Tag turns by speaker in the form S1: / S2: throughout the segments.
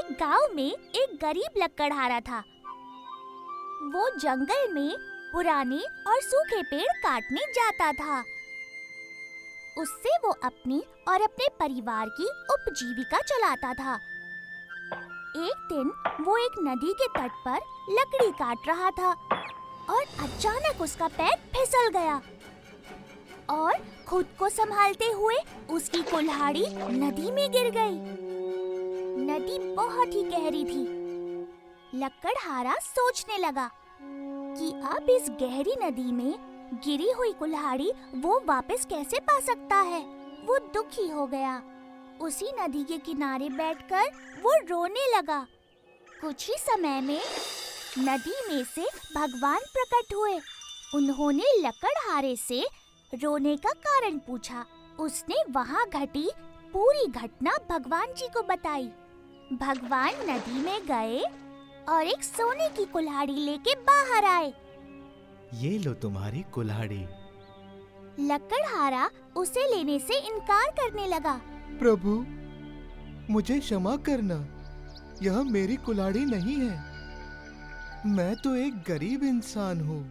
S1: एक गांव में एक गरीब लकड़हारा था। वो जंगल में पुराने और सूखे पेड़ काटने जाता था। उससे वो अपनी और अपने परिवार की उपजीविका चलाता था। एक दिन वो एक नदी के तट पर लकड़ी काट रहा था और अचानक उसका पैर फिसल गया और खुद को संभालते हुए उसकी कुल्हाड़ी नदी में गिर गई। नदी बहुत ही गहरी थी। लकड़हारा सोचने लगा कि अब इस गहरी नदी में गिरी हुई कुल्हाड़ी वो वापस कैसे पा सकता है। वो दुखी हो गया। उसी नदी के किनारे बैठकर वो रोने लगा। कुछ ही समय में नदी में से भगवान प्रकट हुए। उन्होंने लकड़हारे से रोने का कारण पूछा। उसने वहाँ घटी पूरी घटना भगवान जी को बताई। भगवान नदी में गए और एक सोने की कुल्हाड़ी लेके बाहर आए।
S2: ये लो तुम्हारी कुल्हाड़ी।
S1: लकड़हारा उसे लेने से इनकार करने लगा।
S2: प्रभु, मुझे क्षमा करना, यह मेरी कुल्हाड़ी नहीं है। मैं तो एक गरीब इंसान हूँ।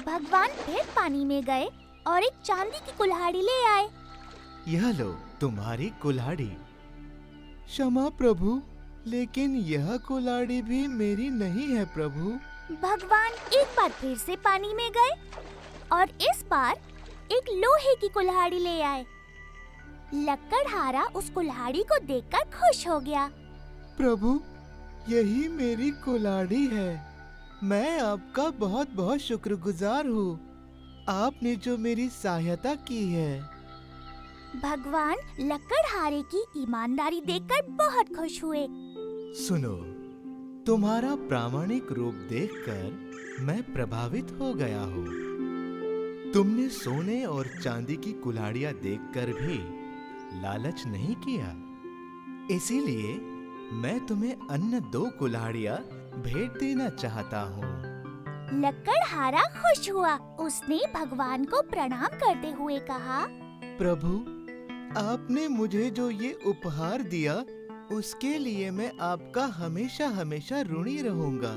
S1: भगवान फिर पानी में गए और एक चांदी की कुल्हाड़ी ले आए।
S2: यह लो तुम्हारी कुल्हाड़ी। क्षमा प्रभु, लेकिन यह कुल्हाड़ी भी मेरी नहीं है प्रभु।
S1: भगवान एक बार फिर से पानी में गए और इस बार एक लोहे की कुल्हाड़ी ले आए। लकड़हारा उस कुल्हाड़ी को देखकर खुश हो गया।
S2: प्रभु, यही मेरी कुल्हाड़ी है। मैं आपका बहुत बहुत शुक्रगुजार हूँ। आपने जो मेरी सहायता की है।
S1: भगवान लकड़हारे की ईमानदारी देखकर बहुत खुश हुए।
S2: सुनो, तुम्हारा प्रामाणिक रूप देखकर मैं प्रभावित हो गया हूँ। तुमने सोने और चांदी की कुल्हाड़ियाँ देखकर भी लालच नहीं किया। इसीलिए मैं तुम्हें अन्य 2 कुल्हाड़ियाँ भेंट देना चाहता हूँ।
S1: लकड़हारा खुश हुआ। उसने भगवान को प्रणाम करते हुए कहा,
S2: प्रभु, आपने मुझे जो ये उपहार दिया, उसके लिए मैं आपका हमेशा हमेशा ऋणी रहूंगा।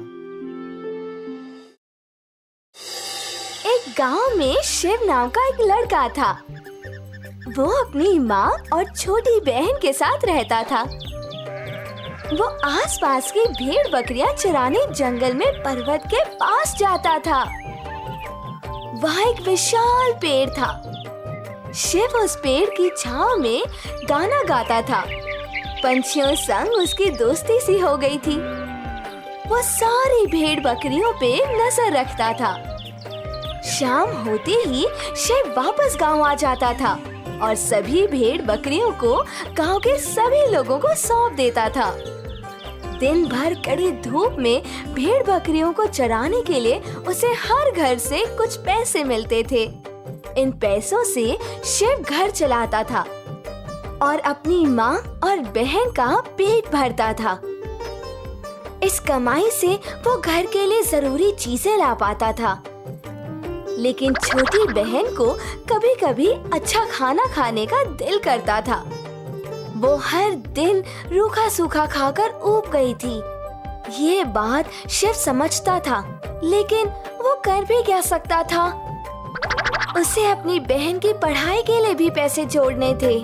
S3: एक गांव में शिव नाम का एक लड़का था। वो अपनी माँ और छोटी बहन के साथ रहता था। वो आसपास की भेड़ बकरियां चराने जंगल में पर्वत के पास जाता था। वहाँ एक विशाल पेड़ था। शिव उस पेड़ की छांव में गाना गाता था। पंछियों संग उसकी दोस्ती सी हो गई थी। वो सारी भेड़ बकरियों पे नजर रखता था। शाम होते ही शिव वापस गांव आ जाता था और सभी भेड़ बकरियों को गांव के सभी लोगों को सौंप देता था। दिन भर कड़ी धूप में भेड़ बकरियों को चराने के लिए उसे हर घर से कुछ पैसे मिलते थे। इन पैसों से शिव घर चलाता था और अपनी माँ और बहन का पेट भरता था। इस कमाई से वो घर के लिए जरूरी चीजें ला पाता था। लेकिन छोटी बहन को कभी-कभी अच्छा खाना खाने का दिल करता था। वो हर दिन रूखा सूखा खाकर ऊब गई थी। ये बात शिव समझता था, लेकिन वो कर भी क्या सकता था। उसे अपनी बहन की पढ़ाई के लिए भी पैसे जोड़ने थे।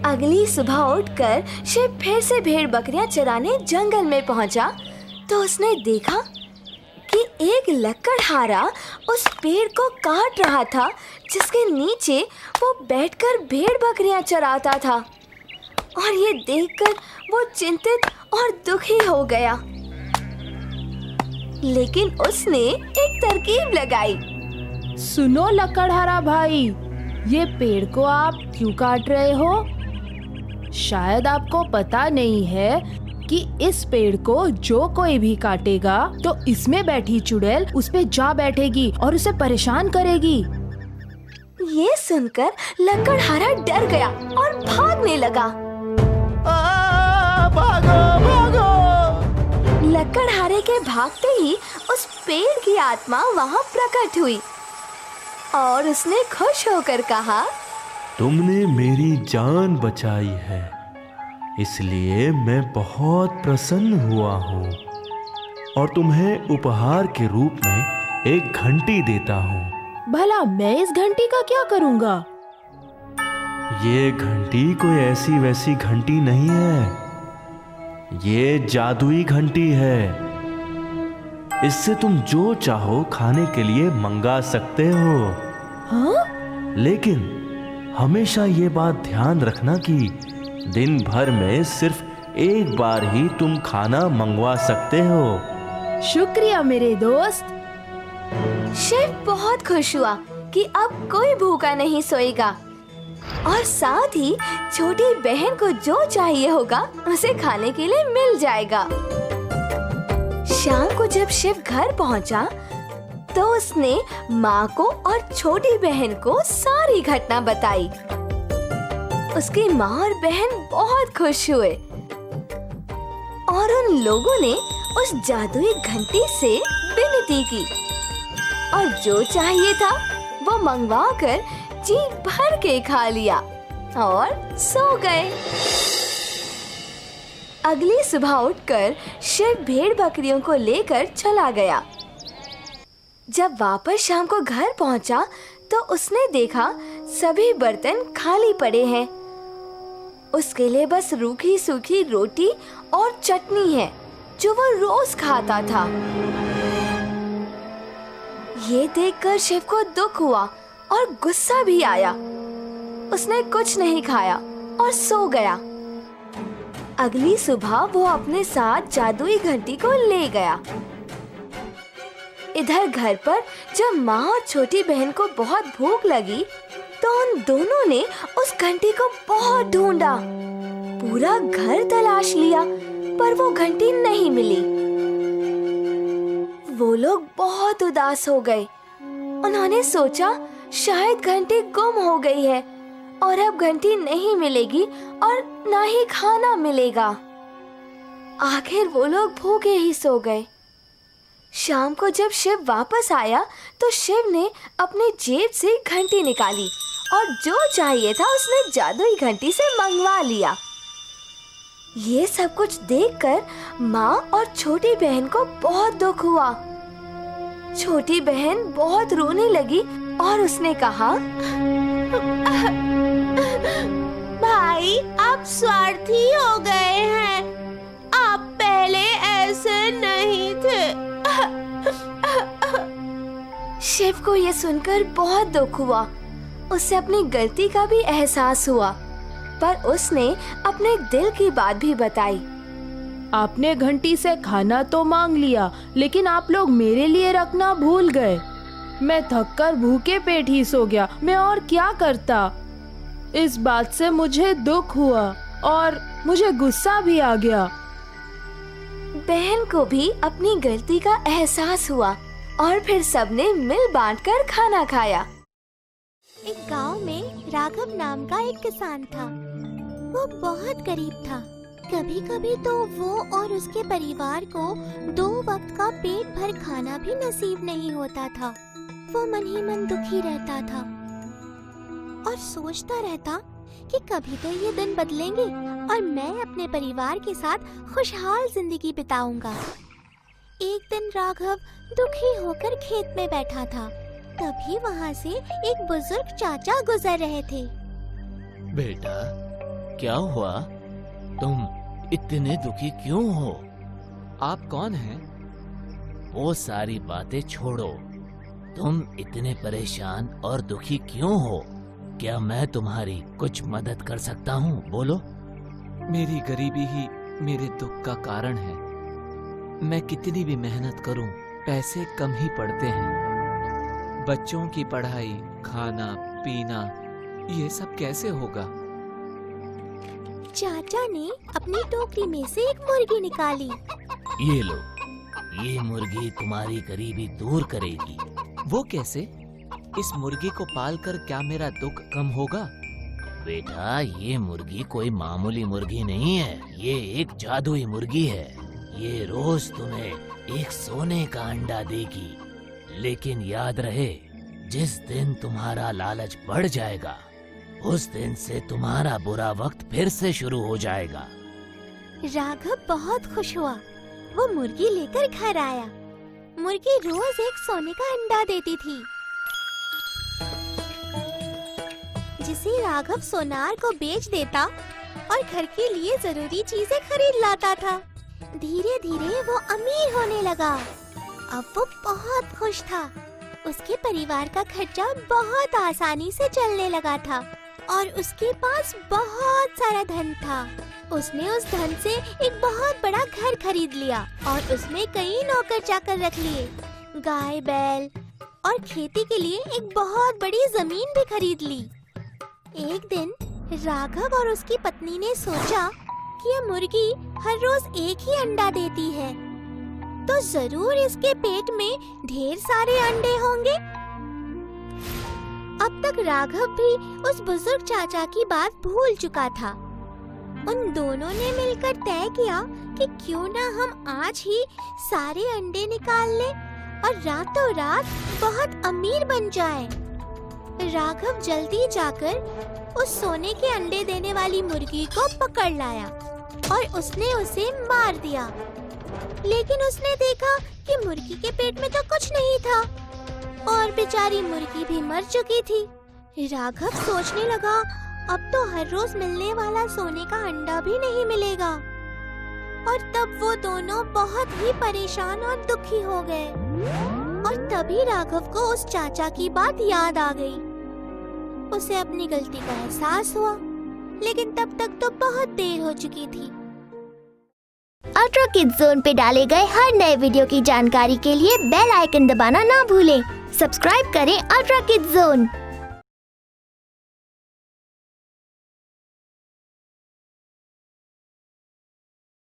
S3: अगली सुबह उठकर शिव फिर से भेड़ बकरियां चराने जंगल में पहुंचा तो उसने देखा कि एक लकड़हारा उस पेड़ को काट रहा था जिसके नीचे वो बैठकर भेड़ बकरियां चराता था। और ये देखकर वो चिंतित और दुखी हो गया। लेकिन उसने एक तरकीब लगाई।
S4: सुनो लकड़हारा भाई, ये पेड़ को आप क्यों काट रहे हो? शायद आपको पता नहीं है कि इस पेड़ को जो कोई भी काटेगा तो इसमें बैठी चुड़ैल उस पे जा बैठेगी और उसे परेशान करेगी।
S3: ये सुनकर लकड़हारा डर गया और भागने लगा।
S2: भागो भागो!
S3: लकड़हारे के भागते ही उस पेड़ की आत्मा वहाँ प्रकट हुई और उसने खुश होकर कहा,
S5: तुमने मेरी जान बचाई है। इसलिए मैं बहुत प्रसन्न हुआ हूँ और तुम्हें उपहार के रूप में एक घंटी देता हूँ।
S4: भला मैं इस घंटी का क्या करूँगा?
S5: ये घंटी कोई ऐसी वैसी घंटी नहीं है, ये जादुई घंटी है। इससे तुम जो चाहो खाने के लिए मंगा सकते हो।
S4: हाँ?
S5: लेकिन हमेशा ये बात ध्यान रखना कि दिन भर में सिर्फ एक बार ही तुम खाना मंगवा सकते हो।
S4: शुक्रिया मेरे दोस्त।
S3: शिव बहुत खुश हुआ कि अब कोई भूखा नहीं सोएगा और साथ ही छोटी बहन को जो चाहिए होगा उसे खाने के लिए मिल जाएगा। शाम को जब शिव घर पहुंचा तो उसने माँ को और छोटी बहन को सारी घटना बताई। उसकी माँ और बहन बहुत खुश हुए और उन लोगों ने उस जादुई घंटी से विनती की और जो चाहिए था वो मंगवा कर जी भर के खा लिया और सो गए। अगली सुबह उठकर शिव भेड़ बकरियों को लेकर चला गया। जब वापस शाम को घर पहुंचा तो उसने देखा सभी बर्तन खाली पड़े हैं। उसके लिए बस रूखी सूखी रोटी और चटनी है जो वो रोज खाता था। ये देखकर शिव को दुख हुआ और गुस्सा भी आया। उसने कुछ नहीं खाया और सो गया। अगली सुबह वो अपने साथ जादुई घंटी को ले गया। इधर घर पर जब माँ और छोटी बहन को बहुत भूख लगी तो उन दोनों ने उस घंटी को बहुत ढूंढा। पूरा घर तलाश लिया पर वो घंटी नहीं मिली। वो लोग बहुत उदास हो गए। उन्होंने सोचा शायद घंटी गुम हो गई है और अब घंटी नहीं मिलेगी और ना ही खाना मिलेगा। आखिर वो लोग भूखे ही सो गए। शाम को जब शिव वापस आया तो शिव ने अपनी जेब से घंटी निकाली और जो चाहिए था उसने जादुई घंटी से मंगवा लिया। ये सब कुछ देखकर माँ और छोटी बहन को बहुत दुख हुआ। छोटी बहन बहुत रोने लगी और उसने कहा,
S1: भाई आप स्वार्थी हो गए हैं। आप पहले ऐसे नहीं थे।
S3: शिव को ये सुनकर बहुत दुख हुआ। उसे अपनी गलती का भी एहसास हुआ पर उसने अपने दिल की बात भी बताई।
S4: आपने घंटी से खाना तो मांग लिया लेकिन आप लोग मेरे लिए रखना भूल गए। मैं थककर भूखे पेट ही सो गया। मैं और क्या करता। इस बात से मुझे दुख हुआ और मुझे गुस्सा भी आ गया।
S3: बहन को भी अपनी गलती का एहसास हुआ और फिर सबने मिल बांटकर खाना खाया।
S1: एक गांव में राघव नाम का एक किसान था। वो बहुत गरीब था। कभी कभी तो वो और उसके परिवार को 2 वक्त का पेट भर खाना भी नसीब नहीं होता था। वो मन ही मन दुखी रहता था और सोचता रहता कि कभी तो ये दिन बदलेंगे और मैं अपने परिवार के साथ खुशहाल जिंदगी बिताऊंगा। एक दिन राघव दुखी होकर खेत में बैठा था। तभी वहाँ से एक बुजुर्ग चाचा गुजर रहे थे।
S6: बेटा, क्या हुआ? तुम इतने दुखी क्यों हो?
S7: आप कौन हैं?
S6: वो सारी बातें छोड़ो। तुम इतने परेशान और दुखी क्यों हो? क्या मैं तुम्हारी कुछ मदद कर सकता हूँ? बोलो।
S7: मेरी गरीबी ही मेरे दुख का कारण है। मैं कितनी भी मेहनत करूं, पैसे कम ही पड़ते हैं। बच्चों की पढ़ाई, खाना, पीना, ये सब कैसे होगा?
S1: चाचा ने अपनी टोकरी में से एक मुर्गी निकाली।
S6: ये लो, ये मुर्गी तुम्हारी गरीबी दूर करेगी।
S7: वो कैसे? इस मुर्गी को पालकर क्या मेरा दुख कम होगा?
S6: बेटा, ये मुर्गी कोई मामूली मुर्गी नहीं है। ये एक जादुई मुर्गी है। ये रोज तुम्हें एक सोने का अंडा देगी। लेकिन याद रहे, जिस दिन तुम्हारा लालच बढ़ जाएगा, उस दिन से तुम्हारा बुरा वक्त फिर से शुरू हो जाएगा।
S1: राघव बहुत खुश हुआ। वो मुर्गी लेकर घर आया। मुर्गी रोज एक सोने का अंडा देती थी, जिसे राघव सोनार को बेच देता और घर के लिए जरूरी चीजें खरीद लाता था। धीरे धीरे वो अमीर होने लगा। अब वो बहुत खुश था। उसके परिवार का खर्चा बहुत आसानी से चलने लगा था और उसके पास बहुत सारा धन था। उसने उस धन से एक बहुत बड़ा घर खरीद लिया और उसमें कई नौकर चाकर रख लिए। गाय, बैल और खेती के लिए एक बहुत बड़ी जमीन भी खरीद ली। एक दिन राघव और उसकी पत्नी ने सोचा कि यह मुर्गी हर रोज एक ही अंडा देती है, तो जरूर इसके पेट में ढेर सारे अंडे होंगे। अब तक राघव भी उस बुजुर्ग चाचा की बात भूल चुका था। उन दोनों ने मिलकर तय किया कि क्यों ना हम आज ही सारे अंडे निकाल लें और रातों रात बहुत अमीर बन जाएं। राघव जल्दी जाकर उस सोने के अंडे देने वाली मुर्गी को पकड़ लाया और उसने उसे मार दिया। लेकिन उसने देखा कि मुर्गी के पेट में तो कुछ नहीं था और बेचारी मुर्गी भी मर चुकी थी। राघव सोचने लगा, अब तो हर रोज मिलने वाला सोने का अंडा भी नहीं मिलेगा। और तब वो दोनों बहुत ही परेशान और दुखी हो गए। और तभी राघव को उस चाचा की बात याद आ गई। उसे अपनी गलती का एहसास हुआ, लेकिन तब तक तो बहुत देर हो चुकी थी।
S8: अल्ट्रा किड्स जोन पे डाले गए हर नए वीडियो की जानकारी के लिए बेल आइकन दबाना ना भूलें। सब्सक्राइब करें अल्ट्रा किड्स जोन।